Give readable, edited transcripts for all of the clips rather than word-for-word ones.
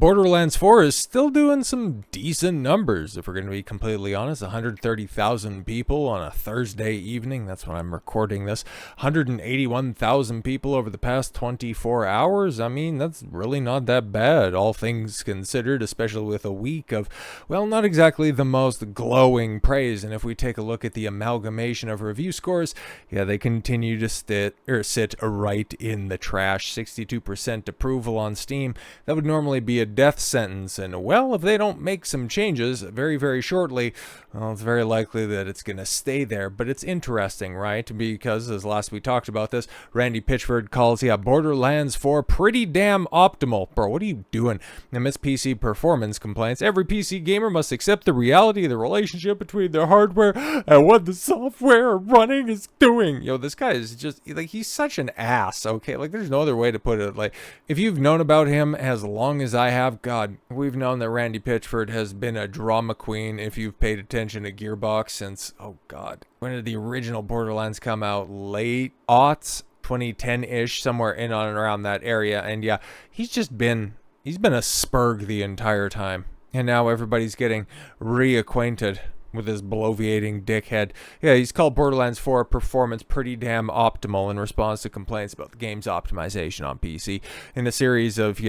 Borderlands 4 is still doing some decent numbers, if we're going to be completely honest. 130,000 people on a Thursday evening. That's when I'm recording this. 181,000 people over the past 24 hours. I mean, that's really not that bad, all things considered, especially with a week of, well, not exactly the most glowing praise. And if we take a look at the amalgamation of review scores, yeah, they continue to sit right in the trash. 62% approval on Steam. That would normally be a death sentence, and well, if they don't make some changes very, very shortly, well, it's very likely that it's going to stay there. But it's interesting, right? Because as last we talked about this, Randy Pitchford calls Borderlands 4 pretty damn optimal. Bro, what are you doing? Amidst PC performance complaints, every PC gamer must accept the reality of the relationship between their hardware and what the software running is doing. Yo, this guy is just, like, he's such an ass, okay? Like, there's no other way to put it. Like, if you've known about him as long as I have, God, we've known that Randy Pitchford has been a drama queen if you've paid attention to Gearbox since, oh God, when did the original Borderlands come out? Late aughts, 2010-ish, somewhere in on and around that area. And yeah, he's been a spurg the entire time. And now everybody's getting reacquainted with his bloviating dickhead. Yeah, he's called Borderlands 4 performance pretty damn optimal in response to complaints about the game's optimization on PC. In a series of,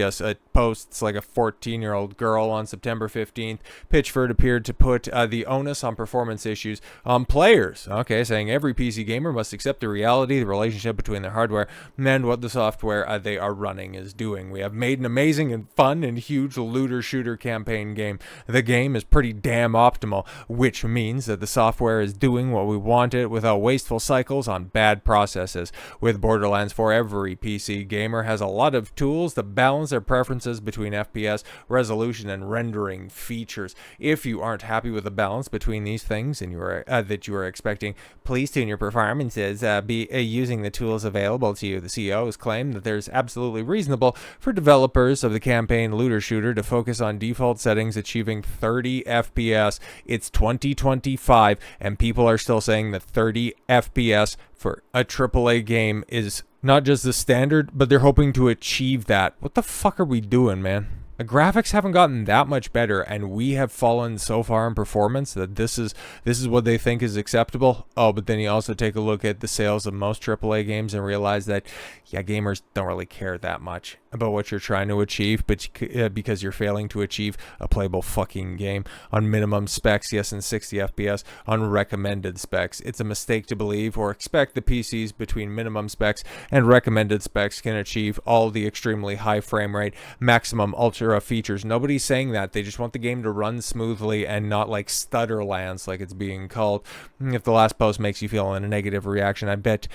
posts like a 14-year-old girl on September 15th, Pitchford appeared to put the onus on performance issues on players. Okay, saying every PC gamer must accept the reality, the relationship between their hardware and what the software they are running is doing. We have made an amazing and fun and huge looter-shooter campaign game. The game is pretty damn optimal, which means that the software is doing what we want it without wasteful cycles on bad processes. With Borderlands 4, every PC gamer has a lot of tools to balance their preferences between FPS, resolution, and rendering features. If you aren't happy with the balance between these things and that you are expecting, please tune your performances, using the tools available to you. The CEO has claimed that there's absolutely reasonable for developers of the campaign looter shooter to focus on default settings achieving 30 FPS. It's 2025, and people are still saying that 30 FPS for a AAA game is not just the standard, but they're hoping to achieve that. What the fuck are we doing, man? The graphics haven't gotten that much better, and we have fallen so far in performance that this is what they think is acceptable. Oh, but then you also take a look at the sales of most AAA games and realize that, yeah, gamers don't really care that much about what you're trying to achieve, but because you're failing to achieve a playable fucking game on minimum specs, yes, and 60 FPS on recommended specs. It's a mistake to believe or expect the PCs between minimum specs and recommended specs can achieve all the extremely high frame rate, maximum ultra features. Nobody's saying that. They just want the game to run smoothly and not like stutterlands like it's being called. If the last post makes you feel a negative reaction, I bet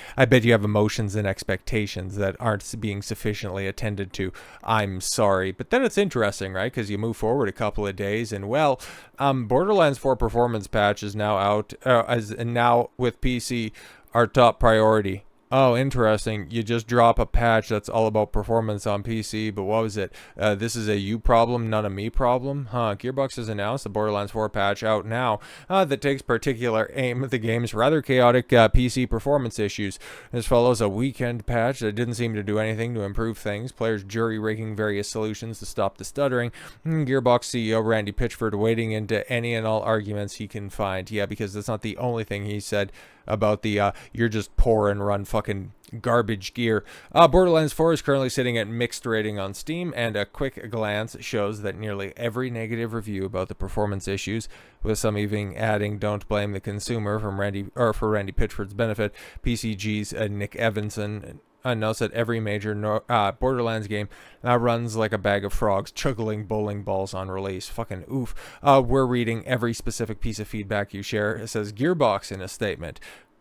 you have emotions and expectations that aren't being sufficiently attended to. I'm sorry. But then it's interesting, right? Because you move forward a couple of days and, well, Borderlands 4 performance patch is now out, now with PC our top priority. Oh, interesting. You just drop a patch that's all about performance on PC, but what was it? This is a you problem, not a me problem? Huh. Gearbox has announced the Borderlands 4 patch out now that takes particular aim at the game's rather chaotic PC performance issues. This follows a weekend patch that didn't seem to do anything to improve things, players jury-rigging various solutions to stop the stuttering, Gearbox CEO Randy Pitchford wading into any and all arguments he can find. Yeah, because that's not the only thing he said about the you're just poor and run fucking garbage gear. Borderlands 4 is currently sitting at mixed rating on Steam, and a quick glance shows that nearly every negative review about the performance issues, with some even adding "Don't blame the consumer" for Randy Pitchford's benefit. PCG's Nick Evanson notes that every major Borderlands game runs like a bag of frogs, juggling bowling balls on release. Fucking oof. We're reading every specific piece of feedback you share, it says Gearbox in a statement,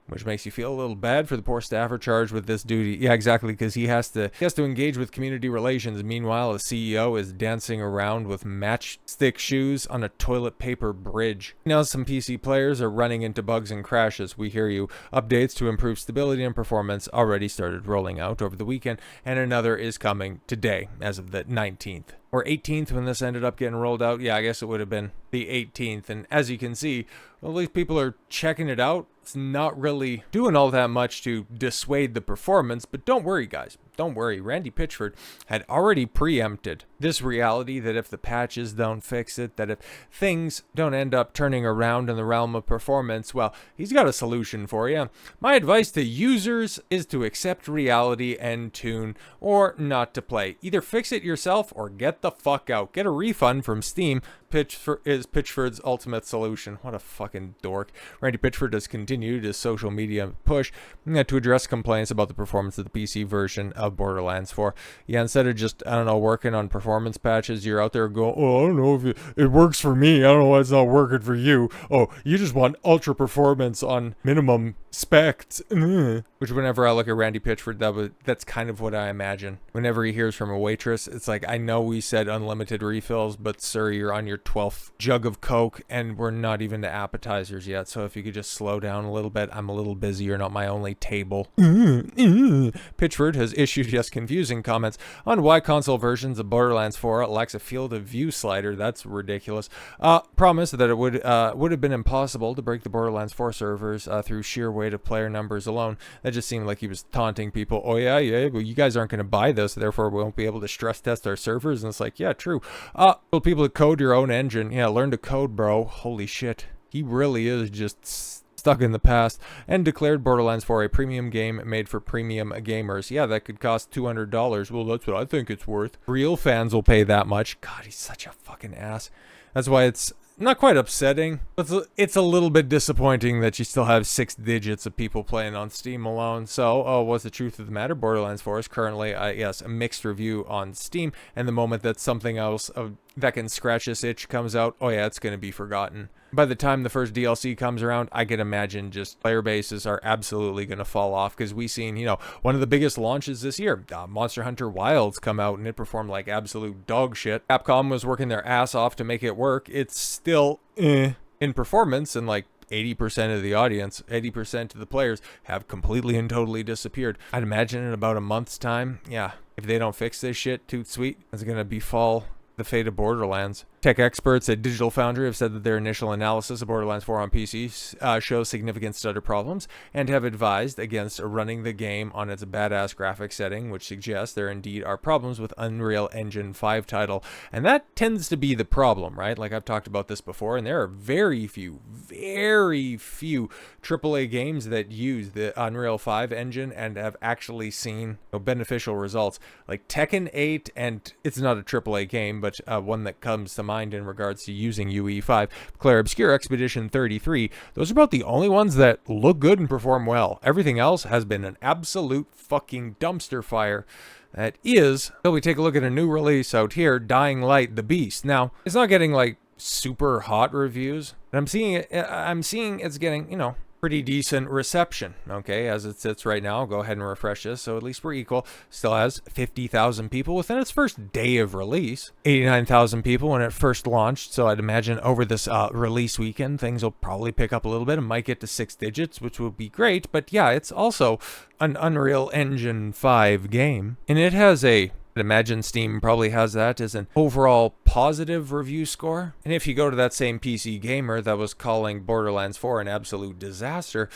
which makes you feel a little bad for the poor staffer charged with this duty. Yeah, exactly, because he has to engage with community relations. Meanwhile, the CEO is dancing around with matchstick shoes on a toilet paper bridge. Now, some PC players are running into bugs and crashes. We hear you. Updates to improve stability and performance already started rolling out over the weekend, and another is coming today, as of the 19th. Or 18th when this ended up getting rolled out. Yeah, I guess it would have been the 18th. And as you can see, well, at least people are checking it out. it's not really doing all that much to dissuade the performance. But don't worry, guys. Don't worry. Randy Pitchford had already preempted this reality that if the patches don't fix it, that if things don't end up turning around in the realm of performance, well, he's got a solution for you. My advice to users is to accept reality and tune, or not to play. Either fix it yourself or get the fuck out. Get a refund from Steam. Is Pitchford's ultimate solution. What a fucking dork. Randy Pitchford has continued his social media push to address complaints about the performance of the PC version of Borderlands 4. Yeah, instead of just, I don't know, working on performance patches, you're out there going, oh, I don't know if it works for me. I don't know why it's not working for you. Oh, you just want ultra performance on minimum specs. Which whenever I look at Randy Pitchford, that's kind of what I imagine. Whenever he hears from a waitress, it's like, I know we said unlimited refills, but sir, you're on your 12th jug of Coke and we're not even to appetizers yet. So if you could just slow down a little bit, I'm a little busy. You're not my only table. Pitchford has issued just confusing comments on why console versions of Borderlands 4 lacks a field of view slider. That's ridiculous. Promised that it would have been impossible to break the Borderlands 4 servers through sheer weight of player numbers alone. That just seemed like he was taunting people. Oh yeah, well, you guys aren't going to buy this, therefore we won't be able to stress test our servers. And it's like, yeah, true. Well, people that code your own engine, yeah, learn to code, bro. Holy shit, he really is just stuck in the past. And declared Borderlands 4 a premium game made for premium gamers. Yeah, that could cost $200. Well, that's what I think it's worth. Real fans will pay that much. God, he's such a fucking ass. That's why it's not quite upsetting, but it's a little bit disappointing that you still have 6 digits of people playing on Steam alone. So, what's the truth of the matter? Borderlands 4 is currently, yes, a mixed review on Steam, and the moment that something else that can scratch this itch comes out, oh yeah, it's going to be forgotten. By the time the first DLC comes around, I can imagine just player bases are absolutely going to fall off, because we've seen, one of the biggest launches this year, Monster Hunter Wilds come out and it performed like absolute dog shit. Capcom was working their ass off to make it work. It's still in performance, and like 80% of the audience, 80% of the players have completely and totally disappeared. I'd imagine in about a month's time, yeah, if they don't fix this shit, toot sweet, it's going to befall the fate of Borderlands. Tech experts at Digital Foundry have said that their initial analysis of Borderlands 4 on PC shows significant stutter problems, and have advised against running the game on its badass graphics setting, which suggests there indeed are problems with Unreal Engine 5 title. And that tends to be the problem, right? Like I've talked about this before, and there are very few AAA games that use the Unreal 5 engine and have actually seen beneficial results. Like Tekken 8, and it's not a AAA game, but one that comes to mind in regards to using UE5, Claire Obscure Expedition 33, those are about the only ones that look good and perform well. Everything else has been an absolute fucking dumpster fire. That is, till we take a look at a new release out here, Dying Light: The Beast. Now, it's not getting like super hot reviews, but I'm seeing it's getting, pretty decent reception, okay, as it sits right now. I'll go ahead and refresh this, so at least we're equal. Still has 50,000 people within its first day of release, 89,000 people when it first launched, so I'd imagine over this release weekend, things will probably pick up a little bit and might get to 6 digits, which would be great. But yeah, it's also an Unreal Engine 5 game, and it has I'd imagine Steam probably has that as an overall positive review score. And if you go to that same PC gamer that was calling Borderlands 4 an absolute disaster,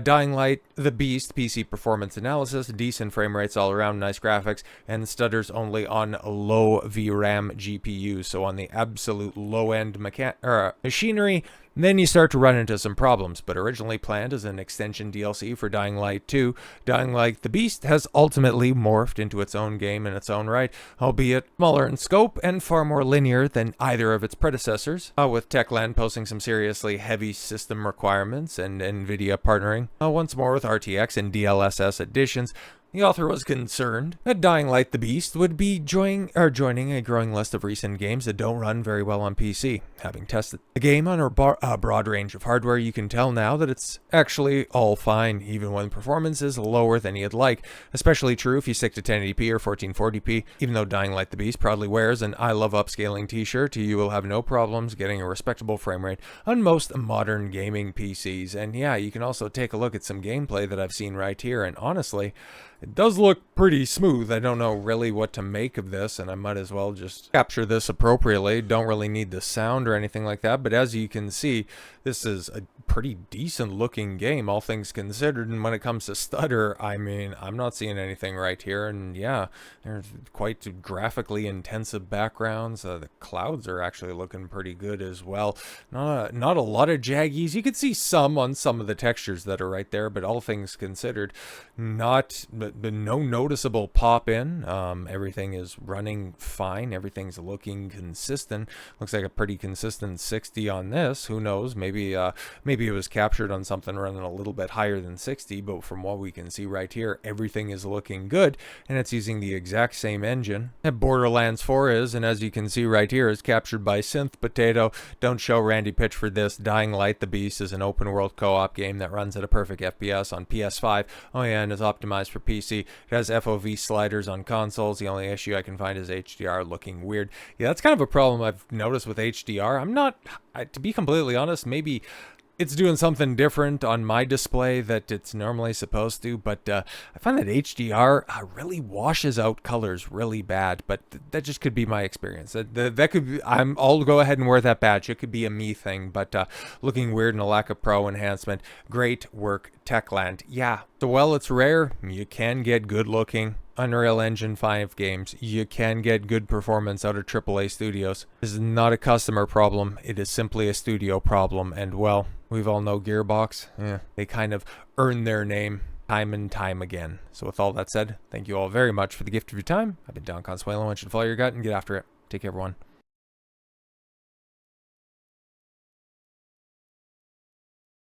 Dying Light: The Beast, PC performance analysis, decent frame rates all around, nice graphics, and stutters only on low VRAM GPUs, so on the absolute low-end machinery. Then you start to run into some problems, but originally planned as an extension DLC for Dying Light 2, Dying Light: The Beast has ultimately morphed into its own game in its own right, albeit smaller in scope and far more linear than either of its predecessors, with Techland posting some seriously heavy system requirements and NVIDIA partnering once more with RTX and DLSS additions. The author was concerned that Dying Light: The Beast would be joining a growing list of recent games that don't run very well on PC. Having tested the game on a broad range of hardware, you can tell now that it's actually all fine, even when performance is lower than you'd like. Especially true if you stick to 1080p or 1440p. Even though Dying Light: The Beast proudly wears an I Love Upscaling t-shirt, you will have no problems getting a respectable frame rate on most modern gaming PCs. And yeah, you can also take a look at some gameplay that I've seen right here, and honestly, It does look pretty smooth. I don't know really what to make of this, and I might as well just capture this appropriately. Don't really need the sound or anything like that, but as you can see, this is a pretty decent looking game, all things considered. And when it comes to stutter, I mean, I'm not seeing anything right here. And yeah, there's quite graphically intensive backgrounds. The clouds are actually looking pretty good as well. Not a lot of jaggies. You can see some on some of the textures that are right there, but all things considered, no noticeable pop in. Everything is running fine. Everything's looking consistent. Looks like a pretty consistent 60 on this. Who knows? Maybe it was captured on something running a little bit higher than 60, but from what we can see right here, everything is looking good, and it's using the exact same engine that Borderlands 4 is, and as you can see right here, is captured by Synth Potato. Don't show Randy Pitchford this. Dying Light the Beast is an open world co-op game that runs at a perfect FPS on PS5. Oh yeah, and is optimized for PC. It has FOV sliders on consoles. The only issue I can find is HDR looking weird. Yeah, that's kind of a problem I've noticed with HDR. To be completely honest, maybe it's doing something different on my display that it's normally supposed to, but I find that HDR really washes out colors really bad, but that just could be my experience. That could be, I'll go ahead and wear that badge. It could be a me thing, but looking weird and a lack of pro enhancement. Great work, Techland. Yeah, so while it's rare, you can get good looking Unreal Engine 5 games. You can get good performance out of AAA studios. This is not a customer problem. It is simply a studio problem. And well, we've all know Gearbox. Yeah, they kind of earn their name time and time again. So with all that said, thank you all very much for the gift of your time. I've been Don Consuelo. I want you to follow your gut and get after it. Take care, everyone.